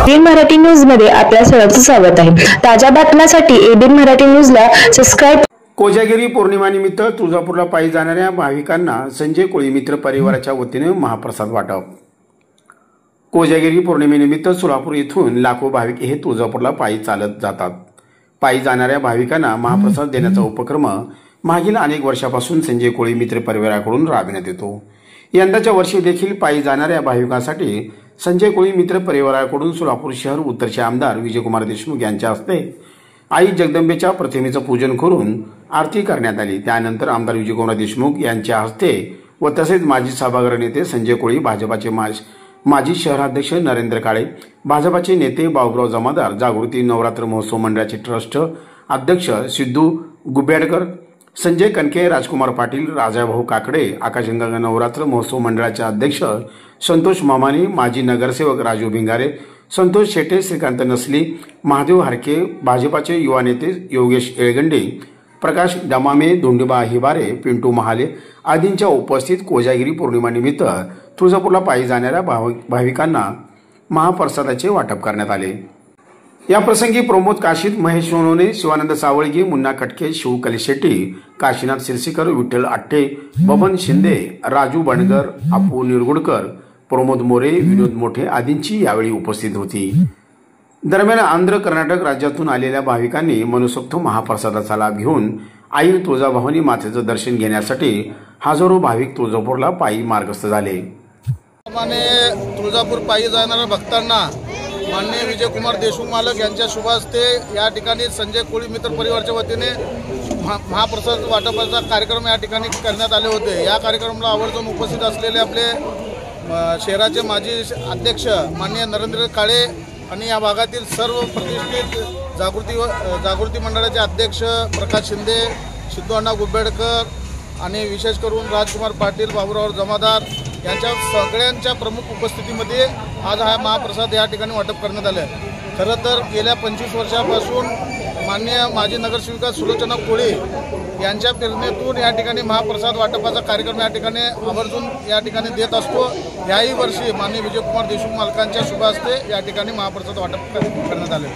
ABN Marathi news मध्ये आपल्या सर्वांचं स्वागत आहे। ताज्या बातम्यांसाठी एबीएन मराठी न्यूजला सबस्क्राइब। कोजागिरी पौर्णिमेनिमित्त तुळजापूरला पायी जाणाऱ्या भाविकांना संजय कोळी मित्र परिवाराच्या वतीने महाप्रसाद वाटप। कोजागिरी पौर्णिमेनिमित्त सोलापूर येथून लाखो भाविक हे तुळजापूरला पायी चालत जातात। पायी जाणाऱ्या भाविकांना महाप्रसाद देण्याचा उपक्रम मागील अनेक वर्षापासून संजय कोळी मित्र परिवाराकडून राबविण्यात येतो। यंदाच्या वर्षी देखील पायी जाणाऱ्या भाविकांसाठी संजय कोळी मित्र परिवाराकडून सोलापूर शहर उत्तरचे आमदार विजयकुमार देशमुख यांच्या हस्ते आई जगदंबेच्या प्रतिमेचं पूजन करून आरती करण्यात आली। त्यानंतर आमदार विजयकुमार देशमुख यांच्या हस्ते व तसेच माजी सभागृह नेते संजय कोळी, भाजपाचे माजी शहराध्यक्ष नरेंद्र काळे, भाजपाचे नेते बाबूराव जमादार, जागृती नवरात्र महोत्सव मंडळाचे ट्रस्ट अध्यक्ष सिद्धू गुब्याडकर, संजय कनके, राजकुमार पाटील, राजाभाऊ काकडे, आकाशगंगा नवरात्र महोत्सव मंडळाचे अध्यक्ष संतोष मामानी, माजी नगरसेवक राजू भिंगारे, संतोष शेटे, श्रीकांत नसली, महादेव हारके, भाजपाचे युवा नेते योगेश येळगंडे, प्रकाश डमामे, धोंडीबा हिबारे, पिंटू महाले आदींच्या उपस्थित कोजागिरी पौर्णिमेनिमित्त तुळजापूरला पायी जाणाऱ्या भाविकांना महाप्रसादाचे वाटप करण्यात आले। या प्रसंगी प्रमोद काशीद, महेश सोनोने, शिवानंद सावळगी, मुन्ना कटके, शिव कलिशेट्टी, काशीनाथ सिरसीकर, विठ्ठल आट्टे, बबन शिंदे, राजू बणगर, अपू निरगुडकर, प्रमोद मोरे, विनोद मोठे आदींची यावेळी उपस्थित होती। दरम्यान आंध्र कर्नाटक राज्यातून आलेल्या भाविकांनी मनसोक्त महाप्रसादाचा लाभ घेऊन आई तुळजाभवानी मातेचं दर्शन घेण्यासाठी हजारो भाविक तुळजापूरला पायी मार्गस्थ झाले। तुळजापूर पायी जाणाऱ्या भक्तांना माननीय विजयकुमार देशमुख मालक यांच्या शुभ हस्ते या ठिकाणी संजय कोळी मित्र परिवाराच्या वतीने महाप्रसाद वाटपाचा कार्यक्रम या ठिकाणी करण्यात आले होते। या कार्यक्रमाला आवर्जून उपस्थित असलेले आपले शहराचे माजी अध्यक्ष माननीय नरेंद्र काळे आणि या भागातील सर्व प्रतिष्ठित जागृती मंडळाचे अध्यक्ष प्रकाश शिंदे, सिद्धू अण्णा गुब्याडकर आणि विशेष करून राजकुमार पाटील, बाबूराव जमादार यांच्या सगळ्यांच्या प्रमुख उपस्थितीमध्ये आज हा महाप्रसाद या ठिकाणी वाटप करण्यात आले। खरं तर गेल्या 25 वर्षापासून माननीय माजी नगरसेविका सुलोचना कोळी यांच्या प्रेरणेतून या ठिकाणी महाप्रसाद वाटपाचा कार्यक्रम या ठिकाणी आवर्जून या ठिकाणी देत असतो। याही वर्षी माननीय विजयकुमार देशमुख मालकांच्या शुभ हस्ते या ठिकाणी महाप्रसाद वाटप करण्यात आले।